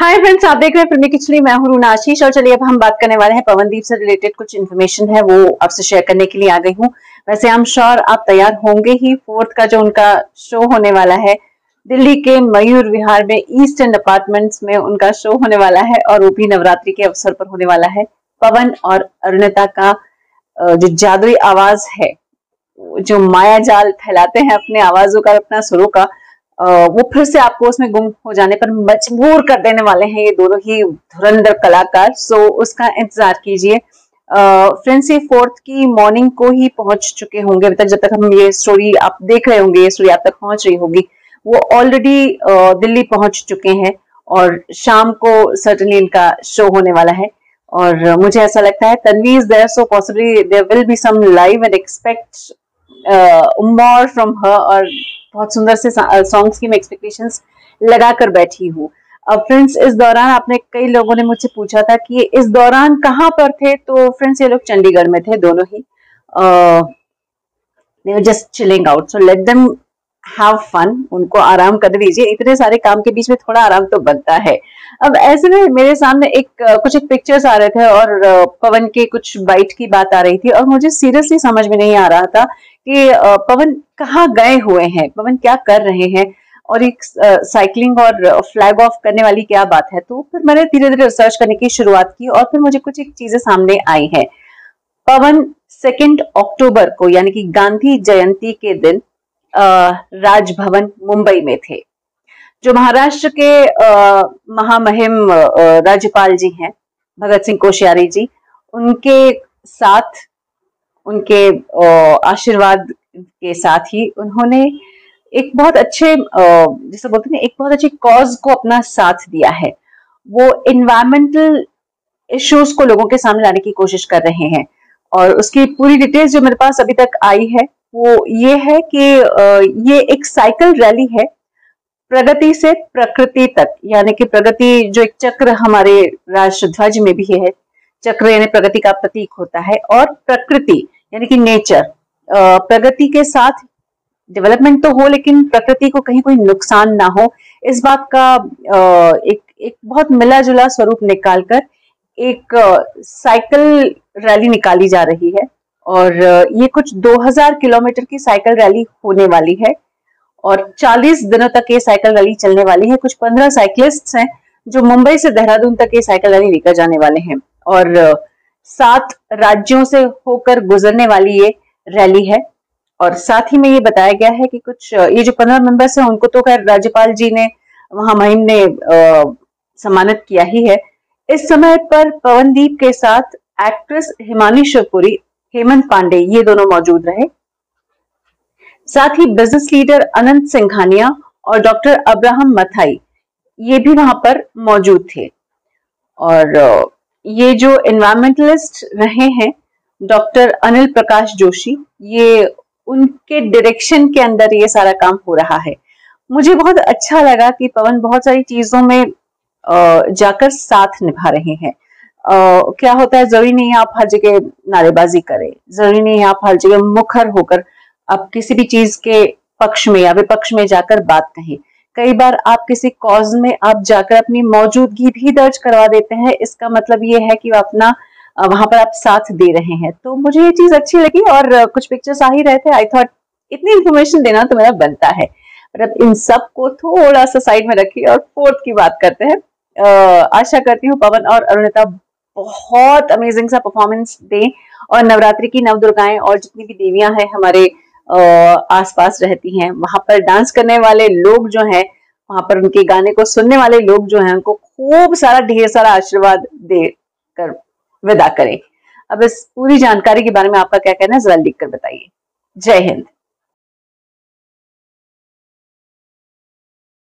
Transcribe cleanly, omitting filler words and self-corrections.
Hi friends, आप देख रहे हैं फिल्मी खिचड़ी। मैं हूं रूना आशीष और चलिए अब हम बात करने वाले हैं पवनदीप से रिलेटेड कुछ इन्फॉर्मेशन है वो आपसे शेयर करने के लिए आ गई हूं। वैसे आई एम श्योर आप तैयार होंगे ही। फोर्थ का जो उनका शो होने वाला है दिल्ली के मयूर विहार में ईस्ट एंड अपार्टमेंट्स में उनका शो होने वाला है और वो भी नवरात्रि के अवसर पर होने वाला है। पवन और अरुणिता का जो जादुई आवाज है, जो माया जाल फैलाते हैं अपने आवाजों का, अपना सुरों का, वो फिर से आपको उसमें गुम हो जाने पर मजबूर कर देने वाले हैं ये दोनों ही धुरंधर कलाकार। सो उसका इंतजार कीजिए। फ्रेंड्स, ये फोर्थ की मॉर्निंग को ही पहुंच चुके होंगे। अभी तक जब तक हम ये स्टोरी आप देख रहे होंगे, ये स्टोरी आप तक पहुंच रही होगी, वो ऑलरेडी दिल्ली पहुंच चुके हैं और शाम को सर्टनली इनका शो होने वाला है। और मुझे ऐसा लगता है Tanvi is there, so possibly there will be some live and expect more from her. और बहुत सुंदर से सॉन्ग्स की मैं एक्सपेक्टेशंस लगाकर बैठी हूँ। अब फ्रेंड्स, इस दौरान आपने कई लोगों ने मुझसे पूछा था कि ये इस दौरान कहाँ पर थे। तो फ्रेंड्स, ये लोग चंडीगढ़ में थे दोनों ही। they were just chilling out, so let them have fun। उनको आराम करने दीजिए, इतने सारे काम के बीच में थोड़ा आराम तो बनता है। अब ऐसे में मेरे सामने कुछ पिक्चर्स आ रहे थे और पवन के कुछ बाइट की बात आ रही थी और मुझे सीरियसली समझ में नहीं आ रहा था कि पवन कहाँ गए हुए हैं, पवन क्या कर रहे हैं और एक साइकिलिंग और फ्लैग ऑफ करने वाली क्या बात है। तो फिर मैंने धीरे धीरे रिसर्च करने की शुरुआत की और फिर मुझे कुछ एक चीजें सामने आई हैं। पवन 2 अक्टूबर को यानी कि गांधी जयंती के दिन राजभवन मुंबई में थे। जो महाराष्ट्र के महामहिम राज्यपाल जी हैं भगत सिंह कोश्यारी जी, उनके साथ, उनके आशीर्वाद के साथ ही उन्होंने एक बहुत अच्छे जिसे बोलते हैं एक बहुत अच्छी कॉज को अपना साथ दिया है। वो इन्वायरमेंटल इश्यूज को लोगों के सामने लाने की कोशिश कर रहे हैं और उसकी पूरी डिटेल्स जो मेरे पास अभी तक आई है वो ये है कि ये एक साइकिल रैली है प्रगति से प्रकृति तक। यानी कि प्रगति जो एक चक्र हमारे राष्ट्र ध्वज में भी है, चक्र यानी प्रगति का प्रतीक होता है, और प्रकृति यानी कि नेचर, प्रगति के साथ डेवलपमेंट तो हो लेकिन प्रकृति को कहीं कोई नुकसान ना हो, इस बात का एक बहुत मिला जुला स्वरूप निकालकर एक साइकिल रैली निकाली जा रही है। और ये कुछ 2000 किलोमीटर की साइकिल रैली होने वाली है और 40 दिनों तक ये साइकिल रैली चलने वाली है। कुछ 15 साइकिलिस्ट्स हैं जो मुंबई से देहरादून तक ये साइकिल रैली लेकर जाने वाले हैं और 7 राज्यों से होकर गुजरने वाली ये रैली है। और साथ ही में ये बताया गया है कि कुछ ये जो 15 मेंबर्स हैं उनको तो खैर राज्यपाल जी ने, महामहिम ने सम्मानित किया ही है। इस समय पर पवनदीप के साथ एक्ट्रेस हिमानी शिवपुरी, हेमंत पांडे, ये दोनों मौजूद रहे। साथ ही बिजनेस लीडर अनंत सिंघानिया और डॉक्टर अब्राहम मथाई, ये भी वहां पर मौजूद थे। और ये जो एनवायरमेंटलिस्ट रहे हैं डॉक्टर अनिल प्रकाश जोशी, ये उनके डायरेक्शन के अंदर ये सारा काम हो रहा है। मुझे बहुत अच्छा लगा कि पवन बहुत सारी चीजों में जाकर साथ निभा रहे हैं। क्या होता है, जरूरी नहीं है आप हर जगह नारेबाजी करें, जरूरी नहीं है आप हर जगह मुखर होकर आप किसी भी चीज के पक्ष में या विपक्ष में जाकर बात कहें। कई बार आप किसी कॉज में आप जाकर अपनी मौजूदगी भी दर्ज करवा देते हैं, इसका मतलब ये है कि अपना वहां पर आप साथ दे रहे हैं। तो मुझे ये चीज अच्छी लगी और कुछ पिक्चर्स आ ही रहे थे। आई थॉट इतनी इंफॉर्मेशन देना तो मेरा बनता है। पर अब इन सब को थोड़ा सा साइड में रखिए और फोर्थ की बात करते हैं। आशा करती हूँ पवन और अरुणिता बहुत अमेजिंग सा परफॉर्मेंस दें और नवरात्रि की नवदुर्गाएं और जितनी भी देवियां हैं हमारे आसपास रहती हैं, वहां पर डांस करने वाले लोग जो हैं, वहां पर उनके गाने को सुनने वाले लोग जो हैं, उनको खूब सारा ढेर सारा आशीर्वाद देकर विदा करें। अब इस पूरी जानकारी के बारे में आपका क्या कहना है, जरा लिख कर बताइए। जय हिंद।